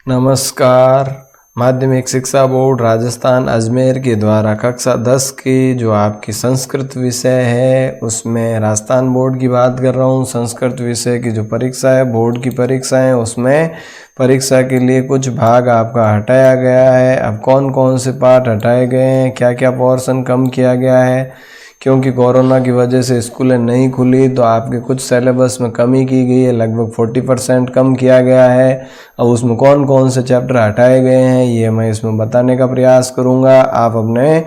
नमस्कार। माध्यमिक शिक्षा बोर्ड राजस्थान अजमेर के द्वारा कक्षा 10 की जो आपकी संस्कृत विषय है उसमें राजस्थान बोर्ड की बात कर रहा हूँ। संस्कृत विषय की जो परीक्षा है, बोर्ड की परीक्षा है, उसमें परीक्षा के लिए कुछ भाग आपका हटाया गया है। अब कौन कौन से पार्ट हटाए गए हैं, क्या क्या पोर्शन कम किया गया है, क्योंकि कोरोना की वजह से स्कूलें नहीं खुली तो आपके कुछ सिलेबस में कमी की गई है, लगभग 40% कम किया गया है। अब उसमें कौन कौन से चैप्टर हटाए गए हैं ये मैं इसमें बताने का प्रयास करूंगा। आप अपने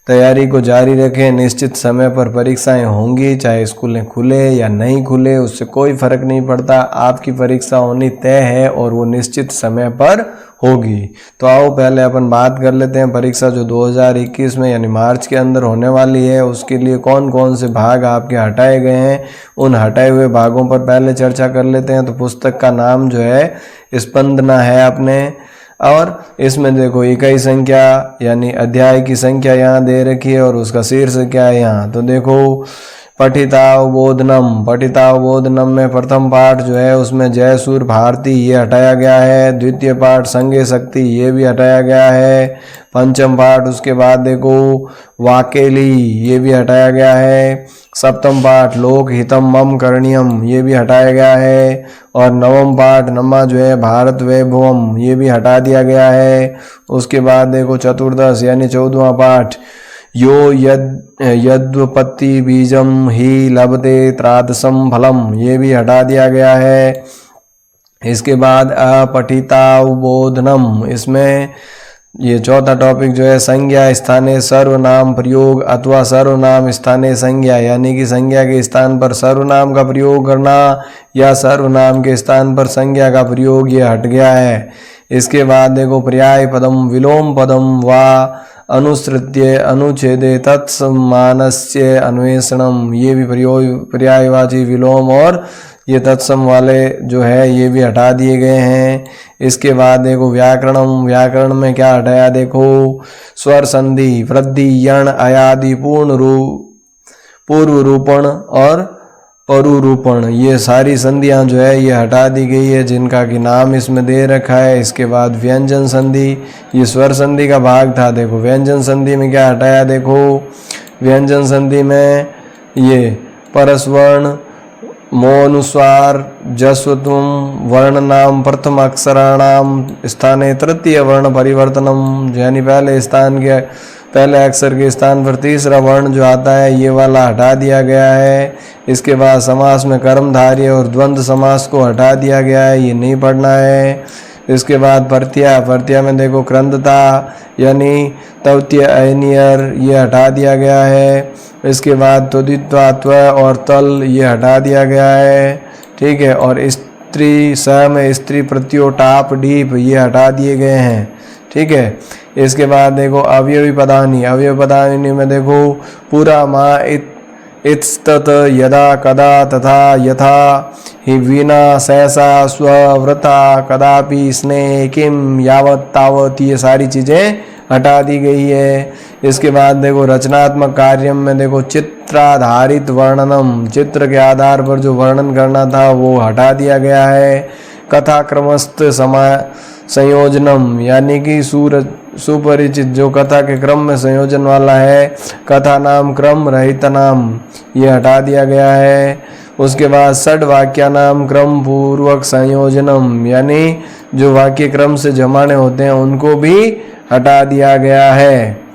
तैयारी को जारी रखें। निश्चित समय पर परीक्षाएं होंगी, चाहे स्कूलें खुले या नहीं खुले उससे कोई फर्क नहीं पड़ता। आपकी परीक्षा होनी तय है और वो निश्चित समय पर होगी। तो आओ पहले अपन बात कर लेते हैं परीक्षा जो 2021 में यानी मार्च के अंदर होने वाली है उसके लिए कौन कौन से भाग आपके हटाए गए हैं। उन हटाए हुए भागों पर पहले चर्चा कर लेते हैं। तो पुस्तक का नाम जो है स्पंदना है अपने, और इसमें देखो इकाई संख्या यानी अध्याय की संख्या यहाँ दे रखी है और उसका शीर्षक क्या है यहाँ। तो देखो पठितावबोधनम में प्रथम पाठ जो है उसमें जय सूर्य भारती ये हटाया गया है। द्वितीय पाठ संगे शक्ति ये भी हटाया गया है। पंचम पाठ उसके बाद देखो वाकेली ये भी हटाया गया है। सप्तम पाठ लोक हितम मम करणीयम ये भी हटाया गया है। और नवम पाठ नमा जो है भारत वैभवम ये भी हटा दिया गया है। उसके बाद देखो चतुर्दश यानी 14वां पाठ यो यद्वपत्ति बीजम ही लभते त्रादसम फलम ये भी हटा दिया गया है। इसके बाद अपठितावबोधनम इसमें ये चौथा टॉपिक जो है संज्ञा स्थानीय सर्वनाम प्रयोग अथवा सर्वनाम स्थानीय संज्ञा यानी कि संज्ञा के स्थान पर सर्वनाम का प्रयोग करना या सर्वनाम के स्थान पर संज्ञा का प्रयोग ये हट गया है। इसके बाद देखो पर्याय पदम विलोम पदम वा अनुसृत्य अनुच्छेदे तत्समानस्य अन्वेषणम ये भी पर्यायवाची विलोम और ये तत्सम वाले जो है ये भी हटा दिए गए हैं। इसके बाद देखो व्याकरण में क्या हटाया देखो स्वर संधि वृद्धि यण अयादि पूर्व रूपण और परुरूपण ये सारी संधियां जो है ये हटा दी गई है जिनका कि नाम इसमें दे रखा है। इसके बाद व्यंजन संधि ये स्वर संधि का भाग था। देखो व्यंजन संधि में क्या हटाया देखो व्यंजन संधि में ये परस्वर्ण मोनुस्वार जस्वत्वम वर्ण नाम प्रथम अक्षराणाम स्थाने तृतीय वर्ण परिवर्तनम यानी पहले अक्षर के स्थान पर तीसरा वर्ण जो आता है ये वाला हटा दिया गया है। इसके बाद समास में कर्मधारय और द्वंद्व समास को हटा दिया गया है, ये नहीं पढ़ना है। इसके बाद प्रत्यय में देखो क्रंदता यानी तवतीय अनियर ये हटा दिया गया है। इसके बाद त्वदित्वात्व और तल ये हटा दिया गया है, ठीक है। और स्त्री स में स्त्री प्रत्यो टाप डीप ये हटा दिए गए हैं, ठीक है। इसके बाद देखो अवयवी पदानी में देखो पूरा माँ इत्स्तत यदा कदा तथा यथा हि विना सहसा स्वव्रता कदापि स्नेह किम यावत तावत ये सारी चीज़ें हटा दी गई है। इसके बाद देखो रचनात्मक कार्य में देखो चित्राधारित वर्णनम चित्र के आधार पर जो वर्णन करना था वो हटा दिया गया है। कथा क्रमस्थ संयोजनम यानी कि सुपरिचित जो कथा के क्रम में संयोजन वाला है कथा नाम क्रम रहित नाम ये हटा दिया गया है। उसके बाद षड वाक्या नाम क्रम पूर्वक संयोजनम यानी जो वाक्य क्रम से जमाने होते हैं उनको भी हटा दिया गया है।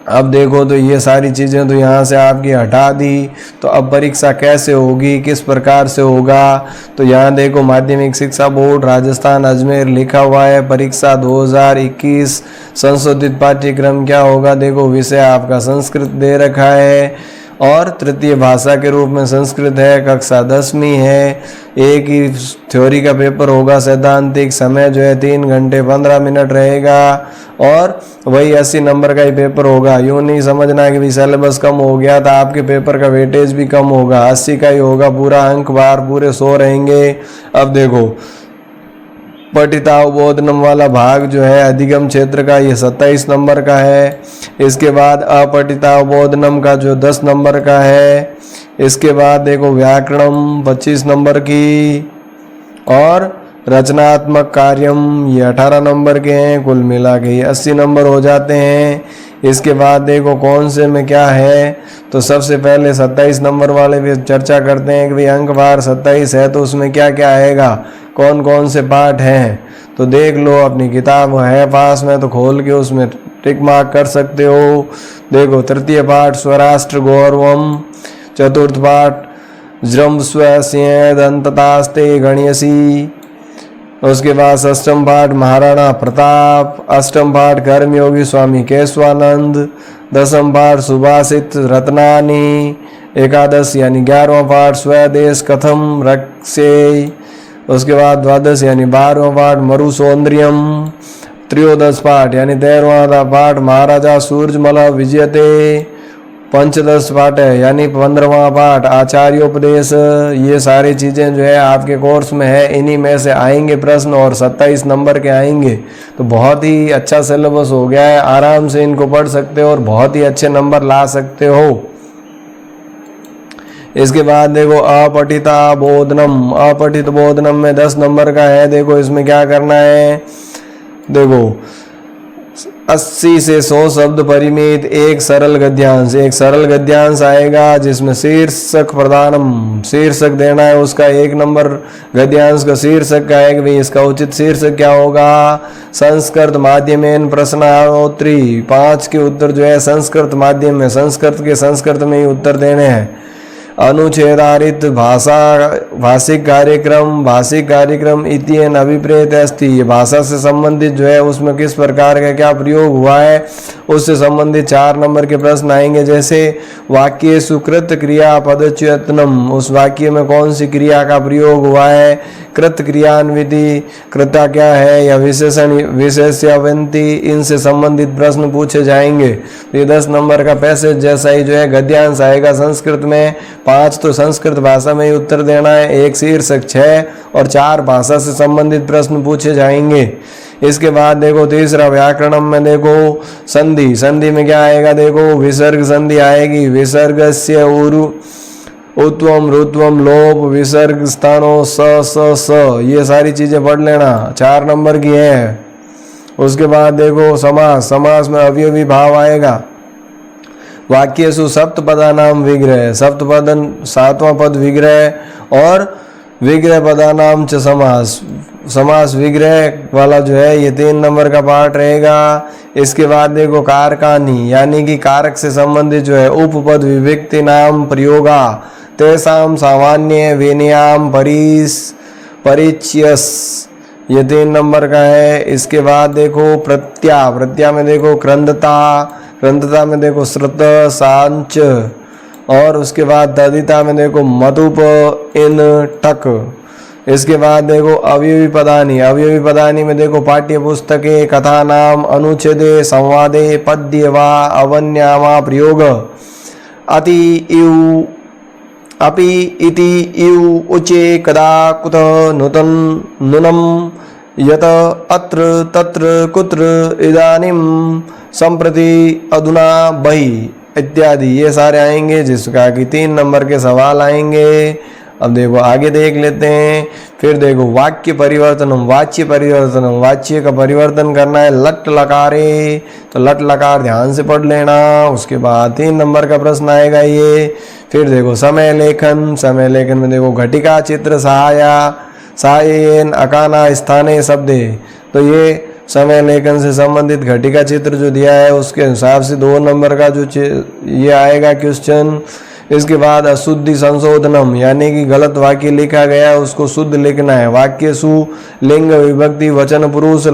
अब देखो तो ये सारी चीज़ें तो यहाँ से आपकी हटा दी। तो अब परीक्षा कैसे होगी, किस प्रकार से होगा, तो यहाँ देखो माध्यमिक शिक्षा बोर्ड राजस्थान अजमेर लिखा हुआ है। परीक्षा 2021 संशोधित पाठ्यक्रम क्या होगा देखो विषय आपका संस्कृत दे रखा है और तृतीय भाषा के रूप में संस्कृत है। कक्षा 10वीं है। एक ही थ्योरी का पेपर होगा। सैद्धांतिक समय जो है 3 घंटे 15 मिनट रहेगा और वही 80 नंबर का ही पेपर होगा। यूँ नहीं समझना कि भी सिलेबस कम हो गया था, आपके पेपर का वेटेज भी कम होगा, 80 का ही होगा। पूरा अंक बार पूरे 100 रहेंगे। अब देखो पठितावबोधनम वाला भाग जो है अधिगम क्षेत्र का ये 27 नंबर का है। इसके बाद अपठितावबोधनम का जो 10 नंबर का है। इसके बाद देखो व्याकरणम 25 नंबर की और रचनात्मक कार्यम, ये 18 नंबर के हैं। कुल मिला के ये 80 नंबर हो जाते हैं। इसके बाद देखो कौन से में क्या है, तो सबसे पहले 27 नंबर वाले पे चर्चा करते हैं कि भाई अंक बार 27 है तो उसमें क्या क्या आएगा, कौन कौन से पाठ हैं। तो देख लो, अपनी किताब है पास में तो खोल के उसमें टिक मार्क कर सकते हो। देखो, तृतीय पाठ स्वराष्ट्र गौरवम, चतुर्थ पाठ ज्रम स्वस्य दंततास्ते गण्यसी, उसके बाद षष्ठम पाठ महाराणा प्रताप, अष्टम पाठ कर्मयोगी स्वामी केशवानंद, दसम पाठ सुभाषित रत्नानी, एकादश यानी 11वां पाठ स्वदेश कथम रक्षे, उसके बाद द्वादश यानी 12वां पाठ मरुसौंदर्यम, त्रयोदश पाठ यानी 13वां पाठ महाराजा सूर्यमल विजयते, पंचदश पाठ है यानी 15वां पाठ आचार्योपदेश। ये सारी चीज़ें जो है आपके कोर्स में है, इन्हीं में से आएंगे प्रश्न और 27 नंबर के आएंगे। तो बहुत ही अच्छा सिलेबस हो गया है, आराम से इनको पढ़ सकते हो और बहुत ही अच्छे नंबर ला सकते हो। इसके बाद देखो अपठिता बोधनम, अपठित बोधनम में 10 नंबर का है। देखो इसमें क्या करना है, देखो 80 से 100 शब्द परिमित एक सरल गद्यांश, एक सरल गद्यांश आएगा जिसमें शीर्षक प्रदानम, शीर्षक देना है उसका। 1 नंबर गद्यांश का शीर्षक क्या है कि भाई इसका उचित शीर्षक क्या होगा, संस्कृत माध्यमेन प्रश्नोत्तरी, 5 के उत्तर जो है संस्कृत माध्यम में, संस्कृत के संस्कृत में ही उत्तर देने हैं। अनुच्छेदारित भाषिक कार्यक्रम इत्येन अभिप्रेत अस्ति, ये भाषा से संबंधित जो है उसमें किस प्रकार का क्या प्रयोग हुआ है उससे संबंधित 4 नंबर के प्रश्न आएंगे। जैसे वाक्य सुकृत क्रिया पदच्यतनम, उस वाक्य में कौन सी क्रिया का प्रयोग हुआ है, कृत क्रियान्विति, कृता क्या है, या विशेषण विशेष्यवंती, इनसे संबंधित प्रश्न पूछे जाएंगे। ये 10 नंबर का पैसेज जैसा ही जो है गद्यांश आएगा संस्कृत में। 5 तो संस्कृत भाषा में ही उत्तर देना है, 1 शीर्षक 6 और 4 भाषा से संबंधित प्रश्न पूछे जाएंगे। इसके बाद देखो तीसरा व्याकरणम में देखो संधि, संधि में क्या आएगा, देखो विसर्ग संधि आएगी, विसर्गस्य उरु उत्वम रुत्वम लोप विसर्ग स्थानों स, ये सारी चीजें पढ़ लेना, 4 नंबर की है। उसके बाद देखो समास, समास में अवयवी भाव आएगा। वाक्यसु सप्तपदानाम विग्रह, सप्तपदन 7वां पद विग्रह और विग्रह पदानाम च समास, समास विग्रह वाला जो है ये 3 नंबर का पार्ट रहेगा। इसके बाद देखो कारकानी, यानी कि कारक से संबंधित जो है उपपद विभक्ति नाम प्रयोगा, तेसाम सामान्य विनियाम परिचयस, ये 3 नंबर का है। इसके बाद देखो प्रत्या, प्रत्या में देखो क्रंदता, क्रंदता में देखो श्रुत सांच, और उसके बाद तदिता में देखो मधुप इन टक। इसके बाद देखो अवयवी पदानी, अवयवी पदानी में देखो पाठ्य पुस्तके कथा नाम अनुच्छेदे संवादे पद्य वा अवन्यामा प्रयोग, अति इव अपि इति इव उचे कदा कुत नूतन नूनम यत अत्र तत्र कुत्र इदानीम संप्रति अधुना बहि इत्यादि, ये सारे आएंगे जिसका कि 3 नंबर के सवाल आएंगे। अब देखो आगे देख लेते हैं। फिर देखो वाक्य परिवर्तनम, वाच्य परिवर्तनम, वाच्य का परिवर्तन करना है लट लकारे, तो लट लकार ध्यान से पढ़ लेना। उसके बाद 3 नंबर का प्रश्न आएगा ये। फिर देखो समय लेखन, समय लेखन में देखो घटिका चित्र सहाया सहायन अकाना स्थाने शब्दे, तो ये समय लेखन से संबंधित घटिका चित्र जो दिया है उसके हिसाब से 2 नंबर का जो ये आएगा क्वेश्चन। इसके बाद अशुद्धि संशोधनम, यानी कि गलत वाक्य लिखा गया उसको शुद्ध लिखना है। वाक्य सु लिंग विभक्ति वचन पुरुष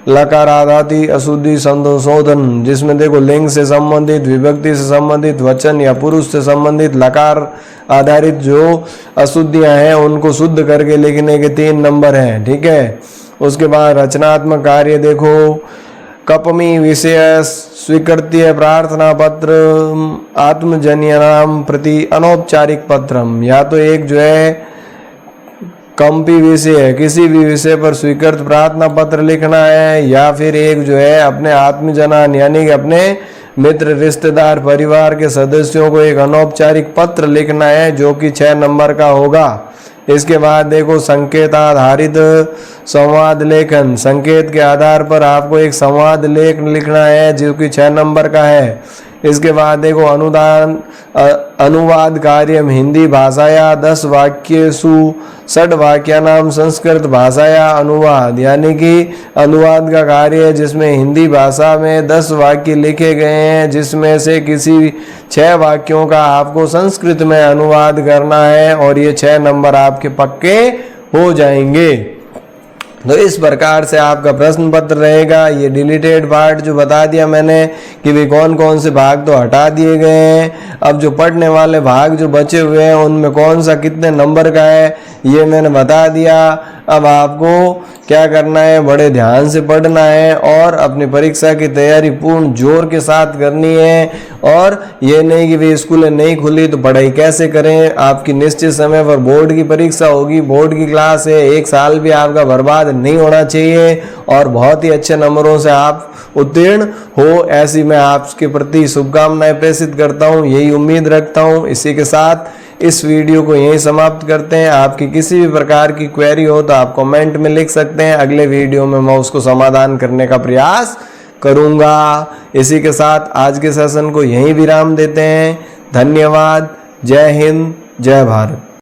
लकारादाति अशुद्धि संशोधन, जिसमें देखो लिंग से संबंधित, विभक्ति से संबंधित, वचन या पुरुष से संबंधित लकार आधारित जो अशुद्धियां हैं उनको शुद्ध करके लिखने के 3 नंबर हैं, ठीक है। उसके बाद रचनात्मक कार्य देखो कपमी विषय स्वीकृत्य प्रार्थना पत्र आत्मजन्यनाम प्रति अनौपचारिक पत्रम, या तो एक जो है कंपी विषय है, किसी भी विषय पर स्वीकृत प्रार्थना पत्र लिखना है, या फिर एक जो है अपने आत्मजनान यानी कि अपने मित्र रिश्तेदार परिवार के सदस्यों को एक अनौपचारिक पत्र लिखना है जो कि 6 नंबर का होगा। इसके बाद देखो संकेत आधारित संवाद लेखन, संकेत के आधार पर आपको एक संवाद लेख लिखना है जो कि 6 नंबर का है। इसके बाद देखो अनुवाद कार्यम हिंदी भाषाया 10 वाक्येषु षड् वाक्यानां संस्कृत भाषाया अनुवाद, यानी कि अनुवाद का कार्य है जिसमें हिंदी भाषा में 10 वाक्य लिखे गए हैं जिसमें से किसी 6 वाक्यों का आपको संस्कृत में अनुवाद करना है और ये 6 नंबर आपके पक्के हो जाएंगे। तो इस प्रकार से आपका प्रश्न पत्र रहेगा। ये डिलीटेड पार्ट जो बता दिया मैंने कि वे कौन कौन से भाग तो हटा दिए गए हैं, अब जो पढ़ने वाले भाग जो बचे हुए हैं उनमें कौन सा कितने नंबर का है ये मैंने बता दिया। अब आपको क्या करना है, बड़े ध्यान से पढ़ना है और अपनी परीक्षा की तैयारी पूर्ण जोर के साथ करनी है। और ये नहीं कि वे स्कूलें नहीं खुली तो पढ़ाई कैसे करें, आपकी निश्चित समय पर बोर्ड की परीक्षा होगी, बोर्ड की क्लास है, 1 साल भी आपका बर्बाद नहीं होना चाहिए और बहुत ही अच्छे नंबरों से आप उत्तीर्ण हो, ऐसी मैं आपके प्रति शुभकामनाएं प्रेषित करता हूँ, यही उम्मीद रखता हूँ। इसी के साथ इस वीडियो को यहीं समाप्त करते हैं। आपकी किसी भी प्रकार की क्वेरी हो तो आप कमेंट में लिख सकते हैं, अगले वीडियो में मैं उसको समाधान करने का प्रयास करूंगा। इसी के साथ आज के सेशन को यहीं विराम देते हैं। धन्यवाद। जय हिंद, जय भारत।